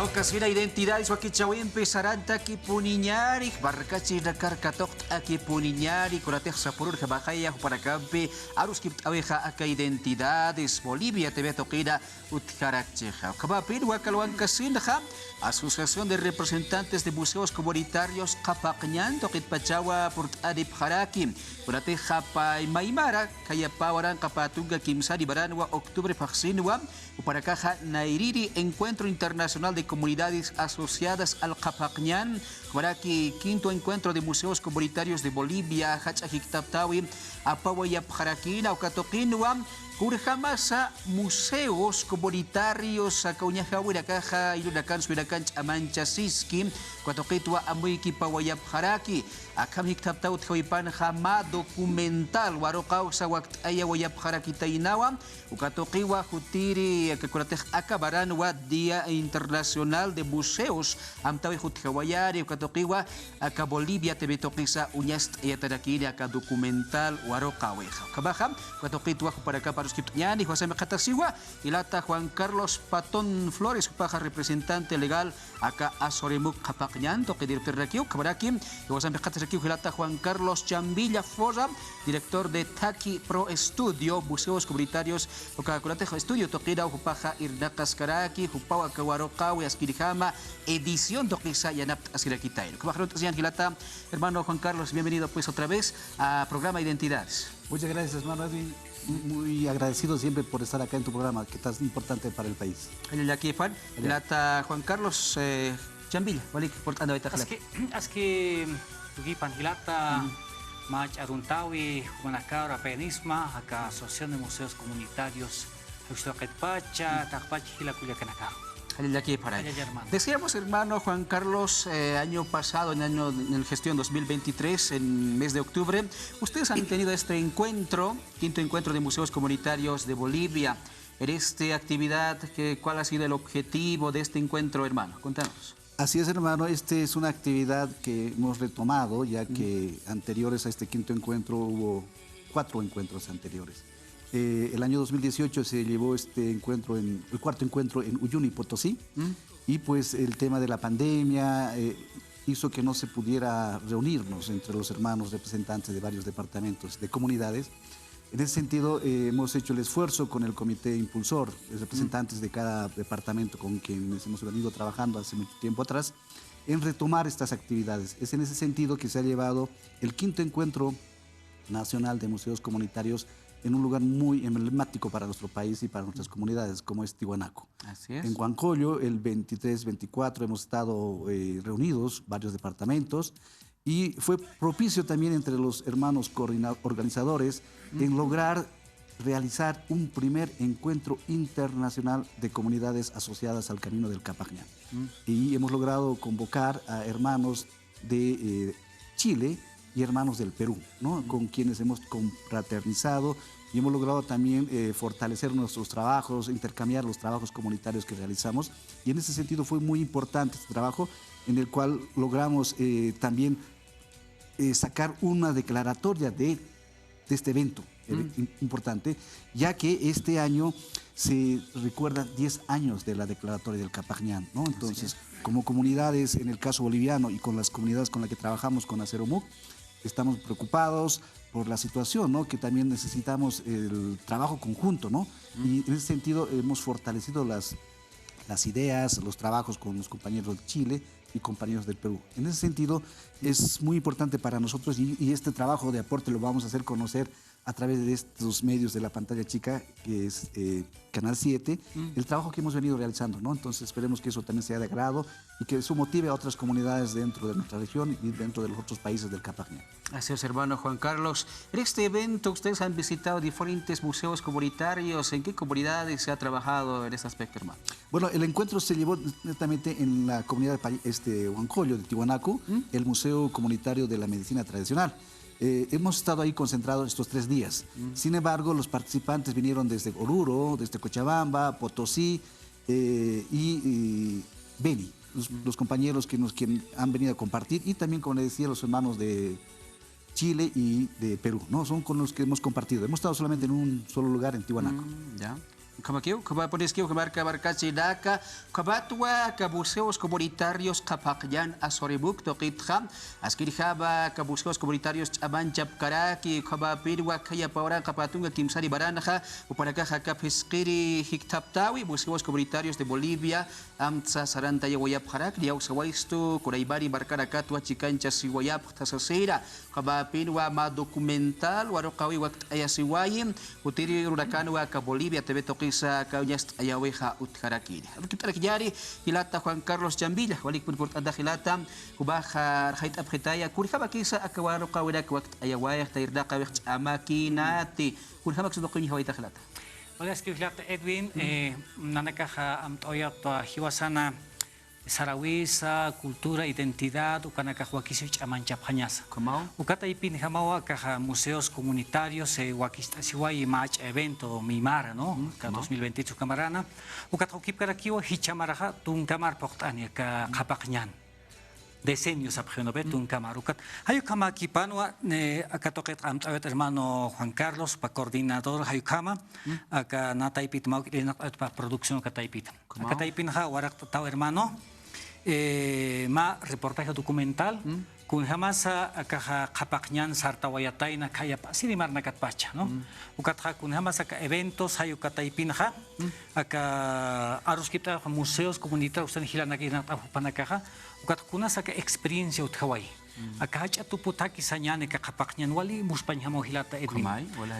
Ocasiona identidades o aquí empezarán taki puniñari barcachi rakar katok aki puniñari kuratej sapurur jabajaya para campe arus kipt abeja aka identidades Bolivia TV toquira utkarakcheja kabapir wakalwan kasinja Asociación de Representantes de Museos Comunitarios Kapakñan toquit pachawa port adip haraki kuratej japa maimara kaya pawaran kapatunga kimsari baranwa octubre paksinwa para caja Nairiri Encuentro Internacional de Comunidades Asociadas al Kapakñan, para que quinto encuentro de museos comunitarios de Bolivia, Hachajictaptawi, Apawayap Jarakina, Okatoquinua, Kurjamasa, museos comunitarios, Akauñajawira Caja, Ilunakan, Suirakan, Amanchasiski, Cuatoquitua, Amuiki, Pawayap Jaraki, Akamhictaptau, Tjoipan, Jama, documental, Warokau, Sawakt, Ayawayap Jarakitainawa, Ukatoquiwa, Jutiri, que acabarán Día Internacional de Museos Amtawi Jutjawayari Ukatoquiwa acá Bolivia TV toquisa uñast yatarakiri acá documental Warokaweja Kabaja Ukatoquitwa para acá para los Kipñani José Mecatasiwa Ilata Juan Carlos Patón Flores paja representante legal acá Azoremuk Kapakñan toque director Rakiu Kabaraki José Mecatasiwa Ilata Juan Carlos Chambilla Fosa director de Taki Pro Estudio Museos Comunitarios Okakuratej Estudio toquira Upaja Irnakas Karaki Upawa Kawarokawi Askirijama edición toquisa Yanap Askirakitaino hermano Juan Carlos, bienvenido pues otra vez a programa Identidades. Muchas gracias, hermano Edwin. Muy agradecido siempre por estar acá en tu programa, que es importante para el país. Juan Carlos Chambilla, ¿vale? Aski Tugipan Hilata, Mach Aduntawi, Humanacabra, Penisma, acá Asociación de Museos Comunitarios, Pacha, Takpachi, Hilacuyacanacá. Decíamos, hermano Juan Carlos, año pasado, en el gestión 2023, en mes de octubre, ustedes han tenido este encuentro, quinto encuentro de museos comunitarios de Bolivia. En esta actividad, ¿cuál ha sido el objetivo de este encuentro, hermano? Contanos. Así es, hermano, esta es una actividad que hemos retomado, ya que anteriores a este quinto encuentro hubo 4 encuentros anteriores. El año 2018 se llevó este encuentro, el cuarto encuentro en Uyuni, Potosí, y pues el tema de la pandemia hizo que no se pudiera reunirnos entre los hermanos representantes de varios departamentos, de comunidades. En ese sentido, hemos hecho el esfuerzo con el comité impulsor, los representantes de cada departamento con quienes hemos venido trabajando hace mucho tiempo atrás, en retomar estas actividades. Es en ese sentido que se ha llevado el quinto encuentro nacional de museos comunitarios en un lugar muy emblemático para nuestro país y para nuestras comunidades, como es Tiwanaku. Así es. En Huancoyo, el 23-24, hemos estado reunidos, varios departamentos, y fue propicio también entre los hermanos organizadores en lograr realizar un primer encuentro internacional de comunidades asociadas al Camino del Kapakñan. Y hemos logrado convocar a hermanos de Chile y hermanos del Perú, ¿no? Con quienes hemos confraternizado y hemos logrado también fortalecer nuestros trabajos, intercambiar los trabajos comunitarios que realizamos. Y en ese sentido fue muy importante este trabajo, en el cual logramos también sacar una declaratoria de este evento importante, ya que este año se recuerdan 10 años de la declaratoria del Kapakñan, ¿no? Entonces, como comunidades, en el caso boliviano y con las comunidades con las que trabajamos con Aceromuk, estamos preocupados por la situación, ¿no? Que también necesitamos el trabajo conjunto, ¿no? Y en ese sentido hemos fortalecido las ideas, los trabajos con los compañeros de Chile y compañeros del Perú. En ese sentido es muy importante para nosotros y este trabajo de aporte lo vamos a hacer conocer a través de estos medios de la pantalla chica, que es Canal 7, el trabajo que hemos venido realizando, ¿no? Entonces esperemos que eso también sea de agrado y que eso motive a otras comunidades dentro de nuestra región y dentro de los otros países del Kapakñan. Así es, hermano Juan Carlos. En este evento ustedes han visitado diferentes museos comunitarios. ¿En qué comunidades se ha trabajado en este aspecto, hermano? Bueno, el encuentro se llevó netamente en la comunidad de Huancoyo, de Tiwanaku, el Museo Comunitario de la Medicina Tradicional. Hemos estado ahí concentrados estos 3 días. Sin embargo, los participantes vinieron desde Oruro, desde Cochabamba, Potosí y Beni, los compañeros que han venido a compartir, y también, como les decía, los hermanos de Chile y de Perú, ¿no? Son con los que hemos compartido. Hemos estado solamente en un solo lugar, en Tiwanaku. ¿Ya? Kamakiw, kabaponeskiw, kabarka chidaka, kabatwa, kabuseos comunitarios, kapakyan, asoribuk, tokitja, askirjaba, kabuseos comunitarios, chabanchap karaki, kabapirwa, kaya paura, kapatunga, kimsari baranja, uparakaja, kapeskiri, hiktaptawi, buseos comunitarios de Bolivia, amtsa, saranta, yaguayap harak, liausawaistu, kuraibari, barkarakatwa, chicancha, siwayap, tasasira, kabapirwa, ma documental, warokawi, wakt ayasiwayim, utiri, hurakanwa, ka Bolivia, TV Toki sa kauniyas ayaweha utkarakiri. Kita nakijari hilata Juan Carlos Jambilla, walik pun ada hilata kubaha hait abhetaya kurhaba kisa akawaro kawidak wakt ayawayah tairda kawik amakinati kurhaba ksudokun hawaita hilata. Hola, es que hilata Edwin, nanakaha amtoyat hiwasana Sarawisa, cultura, identidad, ukanakahuakisich amanchaphañasa. ¿Cómo? Ukata ipin jamawa kaja museos comunitarios, wakistasiwai match evento mimara, ¿no? Ka 2028 camarana. Ukata ukip karakiwa hichamaraja tunkamar portania ka kapakñan. Decenios abgenove tunkamar. Ukat hayu kama kipanwa akatoket amtawet hermano Juan Carlos pa coordinador hayu kama aka nataipit mau pa producción kataipit. Kataipin ha warak tau hermano ma reportaje documental kun hamasa akaha kapakñan sartawayatay na kaya sinimar na katpacha no ukatha kun hamasa ka eventos hayu kataipin ha aka arus kita museos comunitarios usan hilana kina panakaha ukat kunasa ka experiencia uthawai aka hacha tuputaki sanyane ka kapakñan wali muspañ hamo hilata Edwin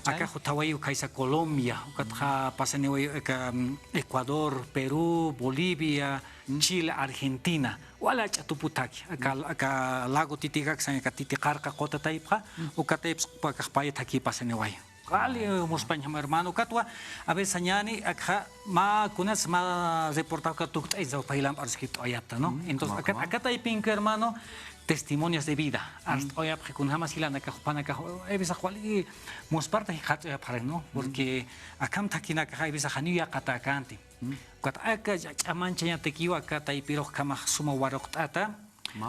aka hutawai kaisa Colombia ukatha pasaneway ka Ecuador, Perú, Bolivia, Chile, Argentina, wala chatuputaki, aka lago titigak sa katitikarka kota taipha, o kataips pakakpayat haki pasaneway. Kali muspañ hamo hermano katwa, a veces añani akha ma kunas ma reportado ka tukta izaw pahilam arskito ayata, no? Entonces acá taipin hermano testimonios de vida. Hoy con jamás hilana que jupana que evisa cuali mosparta hijato ya para no porque acá takina que evisa haniya katakanti. Kat aka amancha ya tekiwa acá taipiro kama suma warokata.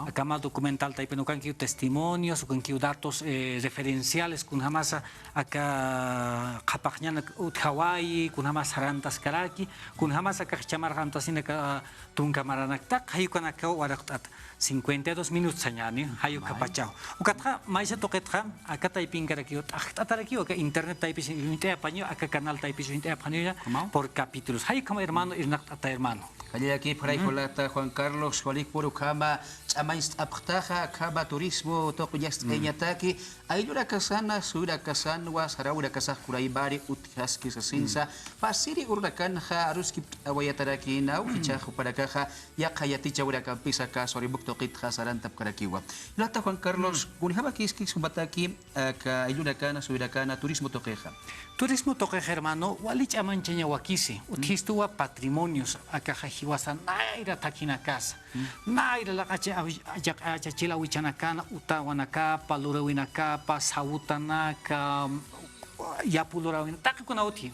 Acá más documental taipino kan kiu testimonios con kiu datos referenciales con jamás acá kapakñana ut Hawaii con jamás harantas karaki con jamás acá chamar hantasina ka tunkamaranak hayu kan acá warokata. 52 minutos añani hayu kapachao ukatha maisa toketra acá taipin karakiot atarakiwa ka internet taipis inte apaño acá canal taipis inte apaño por capítulos hayu kama hermano irnak ata hermano kaya aquí por ahí kolata Juan Carlos walik puro kama amaist aptaha kaba turismo toko yast enyataki ayura kasana sura kasanwa sarawura kasah kuraibari uthas kisasinsa pasiri urnakan ha harus kip awayataraki nau kichahu para kaha ya kayati chawura kampisa ka soribuk toqit khasaran tap karakiwa lata Juan Carlos kunihaba kiski sumbataki ka ayura kana sura kana turismo tokeja hermano walich amanchanya wakisi uthistuwa patrimonios akaja hiwasan naira takina casa naira la achachila wichanakana utawanaka palurawinaka pasautanaka yapulorawina takuna uti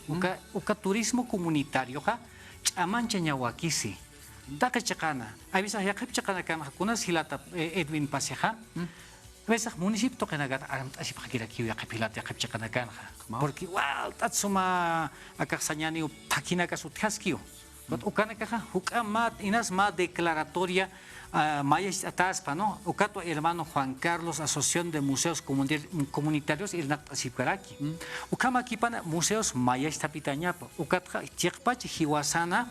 uka turismo comunitario ka amanchanya wakisi taka chakana avisa yakap chakana kan kunas hilata Edwin paseja Besah municipio kenagat asip hakirakiu ya kapilat ya kapchakanakan porque wal tatsuma akaksanyani takina kasuthaskiu but ukana kaha hukamat inas ma declaratoria mayas ataspa no ukato hermano Juan Carlos Asociación de Museos Comunitarios irnak asipkaraki ukama kipana museos mayas tapitanyapa ukatha chiqpach hiwasana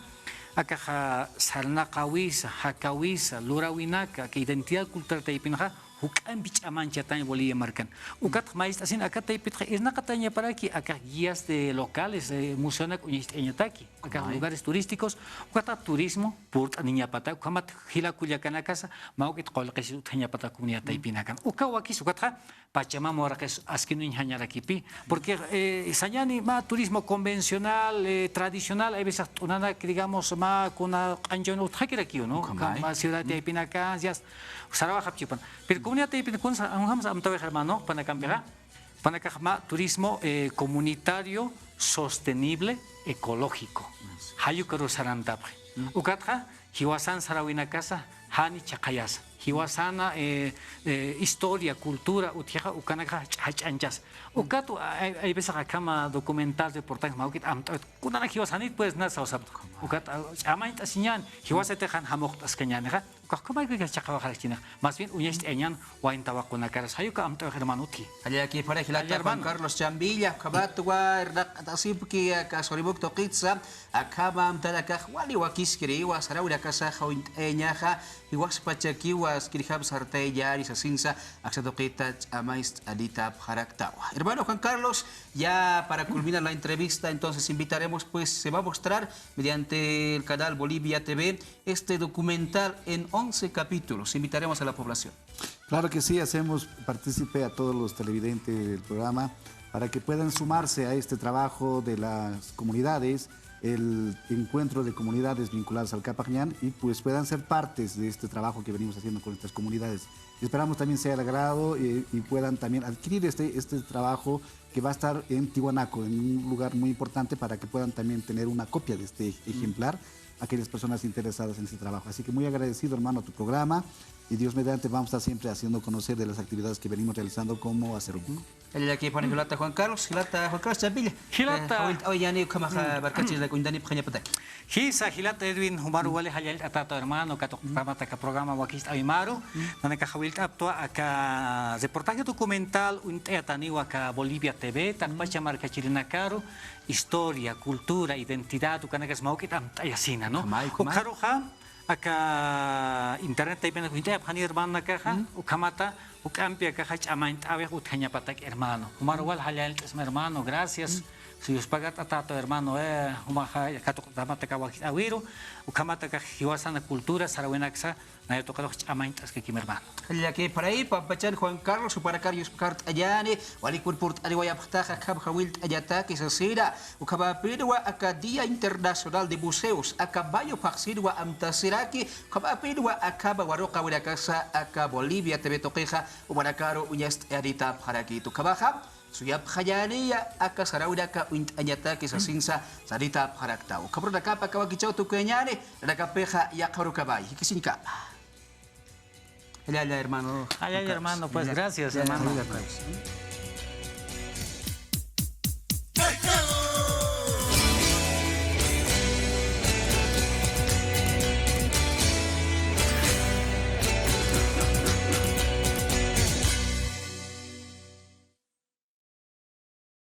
akaha sarnaqawisa hakawisa lurawinaka que identidad cultural taipinha hukam bich amancha tan Bolivia marcan ukat mais asin acá taipit irna katanya para aquí acá guías de locales museonak uñistanyataki acá lugares turísticos ukata turismo purt niña pata kamat hila kulyakana casa maukit qolqis utanya pata comunidad taipinakan ukawaki ukata pachama morakes askinu hanyarakipi porque sañani ma turismo convencional tradicional hay veces unana que digamos ma kuna anjon uthakiraki no ma ciudad taipinakan ya Sarawak hapchupan pero comunidad taipinakan kun hamsa amtawe hermano panakampera panakama turismo comunitario sostenible ecológico hayu karu sarantapre ukatha hiwasan sarawina casa hani chaqayasa hiwasana historia, cultura, utieja, ukanaka hachanchas. Ukato, hay veces acá documental, reportajes, maukit, kunana hiwasanit, pues nada, o sea, ukat, amaint asinyan, hiwasetejan hamok askanyaneja, ukakuma que chakabajarachina, más bien uñest eñan, waintawa kunakaras, hayuka amto hermanuti. Allá aquí para Hilata Juan Carlos Chambilla, Kabatwa, Tasipki, Kasoribuk Tokitsa, Akabam Talaka, Wali Wakiskiri, was Raura Kasaja, Eñaja, y was Pachakiwas, Kirihab Sarte, Yaris, Asinsa, Axadokita, Amaist, Alita, Haraktawa. Hermano Juan Carlos, ya para culminar la entrevista, entonces invitaremos, pues se va a mostrar mediante el canal Bolivia TV este documental en 11 capítulos. Invitaremos a la población. Claro que sí, hacemos partícipe a todos los televidentes del programa para que puedan sumarse a este trabajo de las comunidades, el encuentro de comunidades vinculadas al Capajñán y pues puedan ser partes de este trabajo que venimos haciendo con estas comunidades. Esperamos también sea de agrado y puedan también adquirir este trabajo que va a estar en Tiwanaku, en un lugar muy importante para que puedan también tener una copia de este ejemplar aquellas personas interesadas en este trabajo. Así que muy agradecido, hermano, a tu programa y Dios mediante vamos a estar siempre haciendo conocer de las actividades que venimos realizando como Hacer un. El aquí pone Hilata Juan Carlos Chambilla. Hilata. Hoy ya ni como barcachis la cuindani pequeña pataki. Hisa Hilata Edwin Humaru wale hayal atato hermano katok pamata ka programa wakist Aymaru nana ka hawilta aptua aka reportaje documental unte ataniwa ka Bolivia TV takpacha marca chirinakaru historia, cultura, identidad ukanagas maukit am tayasina no. Ukaruha aka internet tay pena kunte apani hermano kaha ukamata ukampia kaha chamaint awe uthanya patak hermano. Humaru wal hayal esma hermano, gracias. Si os pagat atato hermano humaha katok tamata ka wakit awiro ukamata ka hiwasana cultura sarawinaksa na yo tokado chamaintas que hermano. El aquí para ahí papachan Juan Carlos para Carlos Cart Ayane walikun port aliwaya ptaja kab hawilt ayataki sasira ukabapirwa akadia internacional de museos akabayo paxirwa amtasiraki kabapirwa akaba waroka wirakasa aka Bolivia TV tokeja ubarakaro unyast edita para kitu kabaja suyap khayaniya aka sarawdaka unt anyataki sasinsa sarita paraktao kabroda kapa kawakichau tukenyane rakapeja yakaru kabay hikisinka. Allá, hermano. Allá, hermano, pues gracias, hermano.